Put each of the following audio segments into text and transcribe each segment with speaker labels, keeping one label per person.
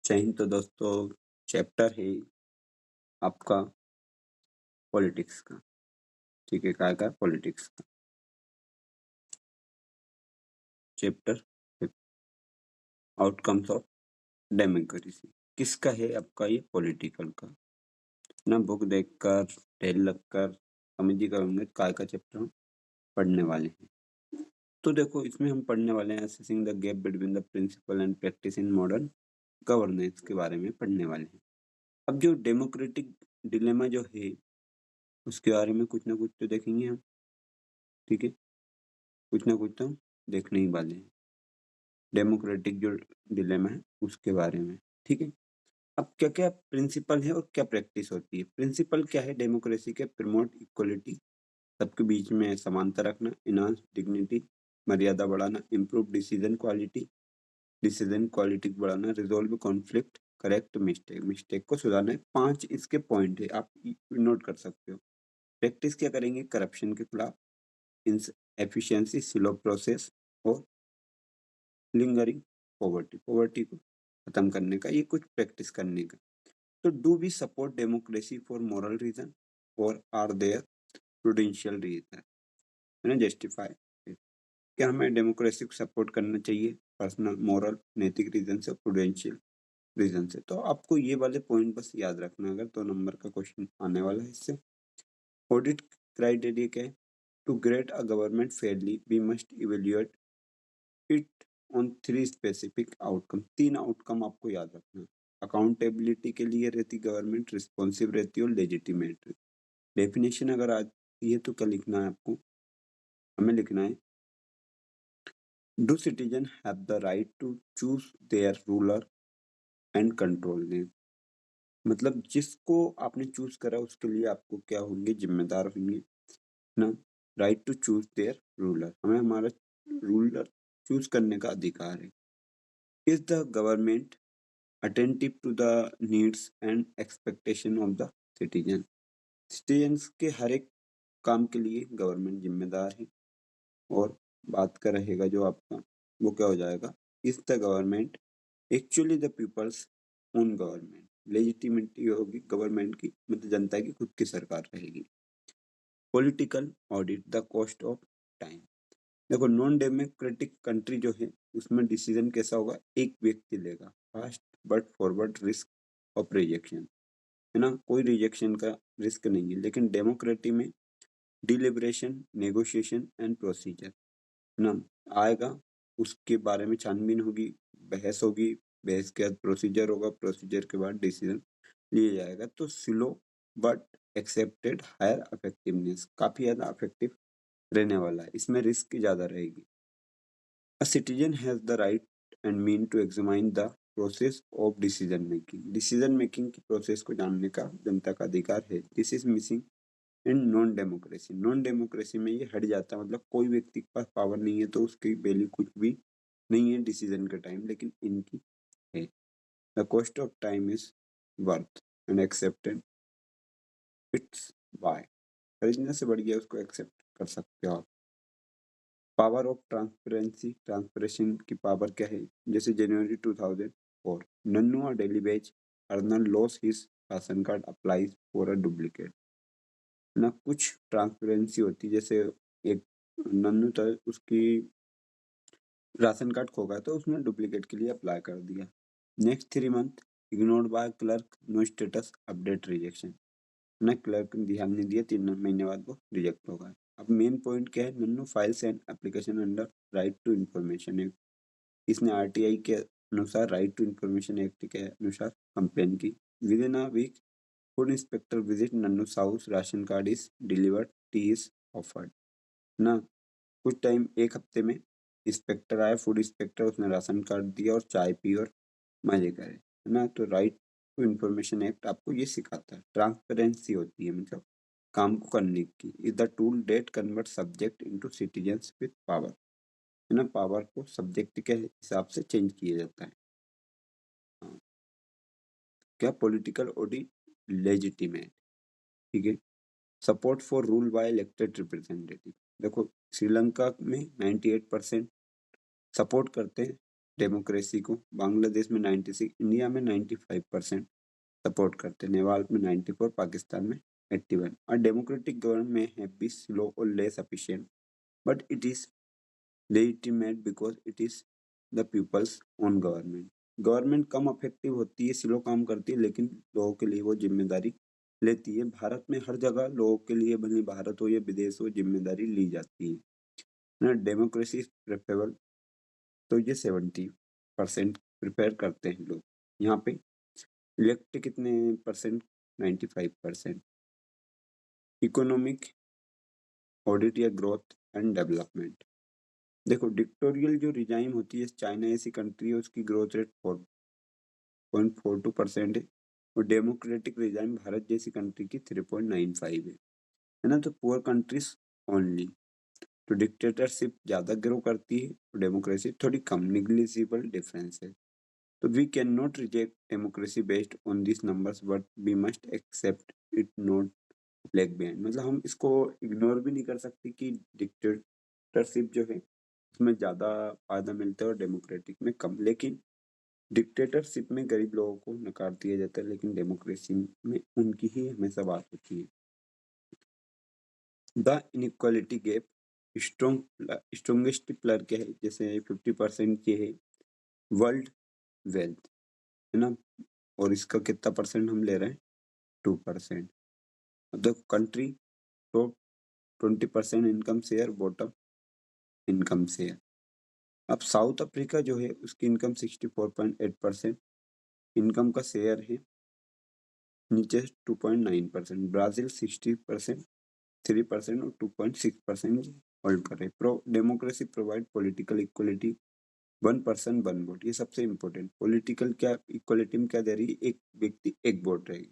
Speaker 1: जय हिंद। तो दोस्तों, चैप्टर है आपका पॉलिटिक्स का। ठीक है, काय का पॉलिटिक्स का चैप्टर आउटकम्स ऑफ डेमोक्रेसी। किसका है आपका? ये पॉलिटिकल का ना। बुक देखकर टेल लगकर समझ ही करूंगे काय का चैप्टर हम पढ़ने वाले हैं। तो देखो, इसमें हम पढ़ने वाले हैं assessing the gap between the principle and practice in modern governance के बारे में पढ़ने वाले हैं। अब जो डेमोक्रेटिक डिलेमा जो है उसके बारे में कुछ ना कुछ तो देखेंगे हम। ठीक है, कुछ ना कुछ तो हम देखने ही वाले हैं। डेमोक्रेटिक जो डिलेमा है उसके बारे में। ठीक है, अब क्या क्या प्रिंसिपल है और क्या प्रैक्टिस होती है। प्रिंसिपल क्या है डेमोक्रेसी के? प्रमोट इक्वलिटी, सबके बीच में समानता रखना। इनहांस डिग्निटी, मर्यादा बढ़ाना। इम्प्रूव डिसीजन क्वालिटी बढ़ाना। Resolve conflict, correct mistake, mistake को सुधारना है। 5 इसके पॉइंट है, आप नोट कर सकते हो। प्रैक्टिस क्या करेंगे? करप्शन के खिलाफ, एफिशिएंसी, स्लो प्रोसेस और लिंगरिंग पॉवर्टी, पॉवर्टी को खत्म करने का, ये कुछ प्रैक्टिस करने का। तो do we support democracy for moral reason और आर देयर प्रूडेंशियल रीजन, है ना, जस्टिफाई। क्या हमें डेमोक्रेसी को सपोर्ट करना चाहिए पर्सनल, मॉरल, नैतिक रीजन से, प्रूडेंशियल रीजन से? तो आपको ये वाले पॉइंट बस याद रखना, अगर 2 नंबर का क्वेश्चन आने वाला है इससे। ऑडिट क्राइटेरिया क्या है? To grade a government fairly we must evaluate it on 3 specific outcome. 3 outcome आपको याद रखना है। अकाउंटेबिलिटी के लिए रहती गवर्नमेंट, रिस्पॉन्सिव रहती है और लेजिटिमेट। डेफिनेशन अगर आती है तो क्या लिखना है आपको? हमें लिखना है do citizen have the right to choose their ruler and control them. मतलब जिसको आपने चूज करा उसके लिए आपको क्या होंगे? जिम्मेदार होंगे ना। Right to choose their ruler, हमें हमारा रूलर चूज करने का अधिकार है। Is the government attentive to the needs and expectation of the citizen। Citizens के हर एक काम के लिए गवर्नमेंट जिम्मेदार है। और बात का रहेगा जो आपका, वो क्या हो जाएगा? Is the government actually the people's own government. Legitimacy होगी गवर्नमेंट की, मतलब जनता की खुद की सरकार रहेगी। Political audit, the cost of time. देखो, नॉन डेमोक्रेटिक कंट्री जो है उसमें डिसीजन कैसा होगा? एक व्यक्ति लेगा, fast but forward risk of rejection, है ना, कोई रिजेक्शन का रिस्क नहीं है। लेकिन डेमोक्रेसी में डिलिब्रेशन, नेगोशिएशन एंड प्रोसीजर, है ना, आएगा, उसके बारे में छानबीन होगी, बहस होगी, बहस के बाद प्रोसीजर होगा, प्रोसीजर के बाद डिसीजन लिया जाएगा। तो slow but accepted, higher effectiveness, काफी ज्यादा इफेक्टिव रहने वाला है, इसमें रिस्क ज्यादा रहेगी। A citizen has the right and mean to examine the process of decision making। Decision making की प्रोसेस को जानने का जनता का अधिकार है। This is missing in non democracy. Non democracy में ये हट जाता है, मतलब कोई व्यक्ति के पास पावर नहीं है तो उसकी वैल्यू कुछ भी नहीं है डिसीजन का टाइम, लेकिन इनकी है। The cost of time is worth and accepted it's buy. खरीदने से बढ़ गया, उसको एक्सेप्ट कर सकते हो आप। पावर ऑफ ट्रांसपेरेंसी, ट्रांसपेरेशन की पावर क्या है? जैसे जनवरी 2004, नन्नू डेली बेच अर्नल loss his ration card applies for a duplicate ना। कुछ ट्रांसपेरेंसी होती है, जैसे एक नन्नू था, उसकी राशन कार्ड खो गया तो उसने डुप्लीकेट के लिए अप्लाई कर दिया। Next 3 month ignored by clerk, no status update, rejection ना, क्लर्क ने ध्यान नहीं दिया, 3 महीने बाद वो रिजेक्ट हो गया। अब मेन पॉइंट क्या है? Nannu files and application under right to information act. इसने आरटीआई के अनुसार, राइट टू इन्फॉर्मेशन एक्ट के अनुसार कंप्लेन की। Within a week food inspector visit Nannu's house, ration card is delivered, tea is offered ना। कुछ टाइम, एक हफ्ते में इंस्पेक्टर आया, फूड इंस्पेक्टर, उसने राशन कार्ड दिया और चाय पी और मजे करे, है ना। तो राइट टू इन्फॉर्मेशन एक्ट आपको ये सिखाता है। ट्रांसपेरेंसी होती है मतलब काम को करने की। Is the tool that convert subject into citizens with power, है ना, पावर को सब्जेक्ट के हिसाब से चेंज किया जाता है। हाँ। क्या पॉलिटिकल ऑडिट लेजिटिमेट, ठीक है। Support for rule by elected representative. देखो, श्रीलंका में 98% सपोर्ट करते हैं डेमोक्रेसी को। बांग्लादेश में 96, इंडिया में 95% सपोर्ट करते हैं, नेपाल में 94, पाकिस्तान में 81। और डेमोक्रेटिक गवर्नमेंट में है बी स्लो और less efficient, but it is legitimate because it is the people's own government. Government कम इफेक्टिव होती है, स्लो काम करती है, लेकिन लोगों के लिए वो जिम्मेदारी लेती है। भारत में हर जगह लोगों के लिए, भले भारत हो या विदेश हो, जिम्मेदारी ली जाती है ना। डेमोक्रेसी प्रेफरेबल, तो ये 70% प्रिपेयर करते हैं लोग। यहाँ पे इलेक्ट कितने परसेंट? 95%। इकोनॉमिक ऑडिट या ग्रोथ एंड डेवलपमेंट। देखो, डिक्टोरियल जो रिजाइम होती है, चाइना ऐसी कंट्री है, उसकी ग्रोथ रेट 4.42% है, और डेमोक्रेटिक रिजाइम भारत जैसी कंट्री की 3.95 है ना। तो पुअर कंट्रीज ओनली, तो डिक्टेटरशिप ज्यादा ग्रो करती है, तो डेमोक्रेसी थोड़ी कम। निग्लिजिबल डिफरेंस है। तो we can not reject democracy based on this numbers, but we must accept it not lag behind. मतलब हम इसको इग्नोर भी नहीं कर सकते कि डिक्टेटरशिप जो है उसमें ज़्यादा फायदा मिलता है और डेमोक्रेटिक में कम। लेकिन डिक्टेटरशिप में गरीब लोगों को नकार दिया जाता है, लेकिन डेमोक्रेसी में उनकी ही हमेशा बात होती है। The inequality gap strongest pillar क्या है? जैसे 50% ये है वर्ल्ड वेल्थ, है ना, और इसका कितना परसेंट हम ले रहे हैं? 2%। The country top 20% income share, bottom income share. अब साउथ अफ्रीका जो है उसकी इनकम 64.8% इनकम का शेयर है, नीचे 2.9%। ब्राजील 60%, 3% और 2.6% होल्ड कर रहे। Pro democracy provide political equality, 1 person 1 vote. ये सबसे इम्पोर्टेंट। पॉलिटिकल क्या इक्वलिटी में क्या दे रही है? एक व्यक्ति एक वोट रहेगी।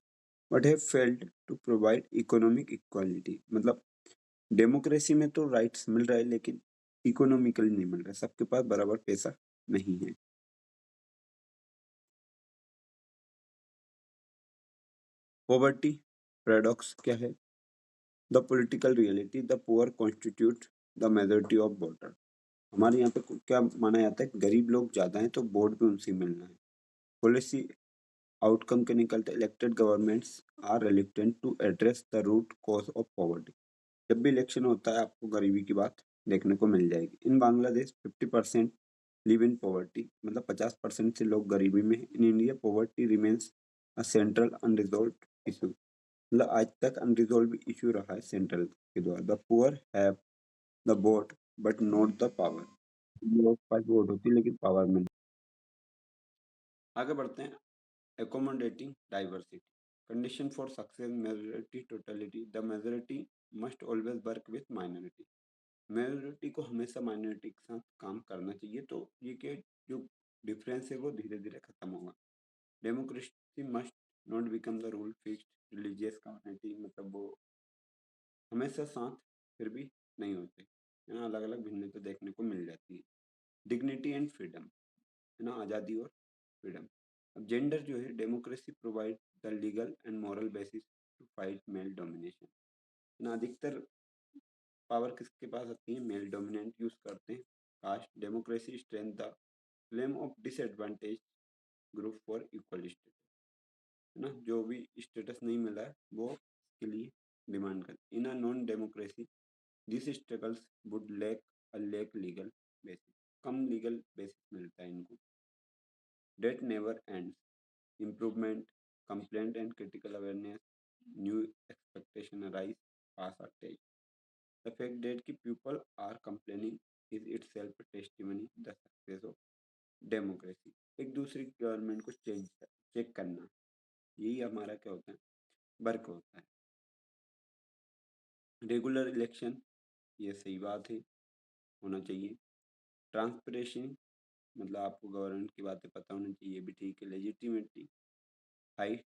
Speaker 1: But have failed to provide economic equality. मतलब डेमोक्रेसी में तो राइट्स मिल रहा है, लेकिन इकोनॉमिकली नहीं मिल रहा है, सबके पास बराबर पैसा नहीं है। पॉवर्टी पैराडॉक्स क्या है? The political reality, the poor constitute the majority of voter. हमारे यहाँ पे क्या माना जाता है? गरीब लोग ज्यादा हैं तो वोट भी उनसे मिलना है। पॉलिसी आउटकम के निकलते, elected governments are reluctant to address the root cause of poverty. जब भी इलेक्शन होता है आपको गरीबी की बात देखने को मिल जाएगी। इन बांग्लादेश 50% लिव इन पॉवर्टी, मतलब 50% से लोग गरीबी में हैं। In India poverty remains a central unresolved issue, मतलब आज तक अनरिजॉल्व इशू रहा है सेंट्रल के द्वारा। The poor have the vote but not the power. लोग के पास वोट होती है लेकिन पावर में नहीं। आगे बढ़ते हैं। accommodating diversity, condition for success, majority totality, the majority must always work with minority। Majority को हमेशा माइनॉरिटी के साथ काम करना चाहिए, तो ये के जो डिफरेंस है वो धीरे धीरे खत्म होगा। Democracy must not become the rule fixed religious community, मतलब वो हमेशा साथ फिर भी नहीं होते, है ना, अलग अलग भिन्नता देखने को मिल जाती है। डिग्निटी एंड फ्रीडम, है ना, आज़ादी और फ्रीडम। अब जेंडर जो है, democracy provide the legal and moral basis to fight male domination, है ना। अधिकतर पावर किसके पास आती है? मेल डोमिनेंट यूज करते हैं। Caste, democracy strength the claim of disadvantage group for equal status, है ना, जो भी स्टेटस नहीं मिला है वो इसके लिए डिमांड करते। In a non democracy this struggles would lack legal basis, कम लीगल बेसिस मिलता है इनको। That never ends, improvement, complaint and critical awareness, new expectation arise, pass or take. The fact that ki people are complaining is itself a testimony the success of democracy। एक दूसरी government को check करना, यही हमारा क्या होता है? Work होता है। रेगुलर इलेक्शन, ये सही बात है, होना चाहिए। ट्रांसपरेंसी, मतलब आपको गवर्नमेंट की बातें पता होनी चाहिए, ये भी ठीक है। लेजिटिमेटी, हाई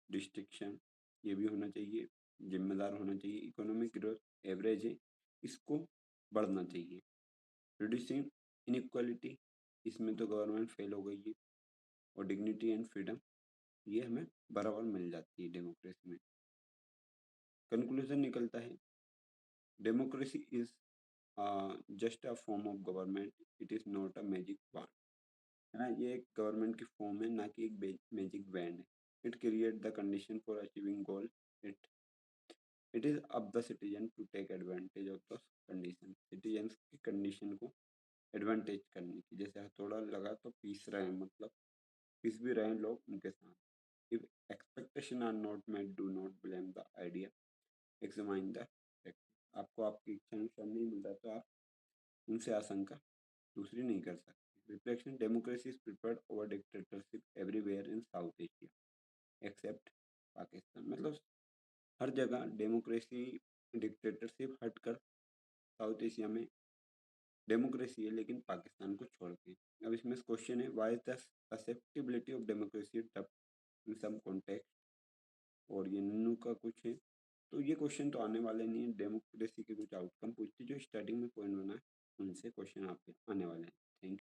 Speaker 1: डिस्ट्रिक्शन, ये भी होना चाहिए। जिम्मेदार होना चाहिए। इकोनॉमिक ग्रोथ एवरेज है, इसको बढ़ना चाहिए। रिड्यूसिंग इनइक्वालिटी, इसमें तो गवर्नमेंट फेल हो गई है। और डिग्निटी एंड फ्रीडम, ये हमें बराबर मिल जाती है डेमोक्रेसी में। कंक्लूजन निकलता है, democracy is just a form of government, it is not a magic bar, है ना? ये एक गवर्नमेंट की फॉर्म है, ना कि एक मैजिक बैंड है। It create the condition for achieving goal. It it is up the citizen to take advantage of the condition. Citizens की कंडीशन को एडवांटेज करने की, जैसे हथौड़ा लगा तो पीस रहे हैं, मतलब पीस भी रहे हैं लोग उनके साथ। If expectation are not met, do not blame the idea, examine the practice. आपको आपकी इच्छा अनुसार नहीं मिल रहा तो आप उनसे आशंका दूसरी नहीं कर सकते। Reflection, democracy is preferred over dictatorship everywhere in South Asia except Pakistan. मतलब हर जगह डेमोक्रेसी डिक्टेटरशिप हटकर साउथ एशिया में डेमोक्रेसी है, लेकिन पाकिस्तान को छोड़ के। अब इसमें क्वेश्चन है, why is the susceptibility of democracy tough in some context, और ये नन्नू का कुछ है। तो ये क्वेश्चन तो आने वाले नहीं है, डेमोक्रेसी के कुछ आउटकम पूछते जो स्टार्टिंग में पॉइंट बना है, उनसे क्वेश्चन आपके आने वाले हैं। Thank you.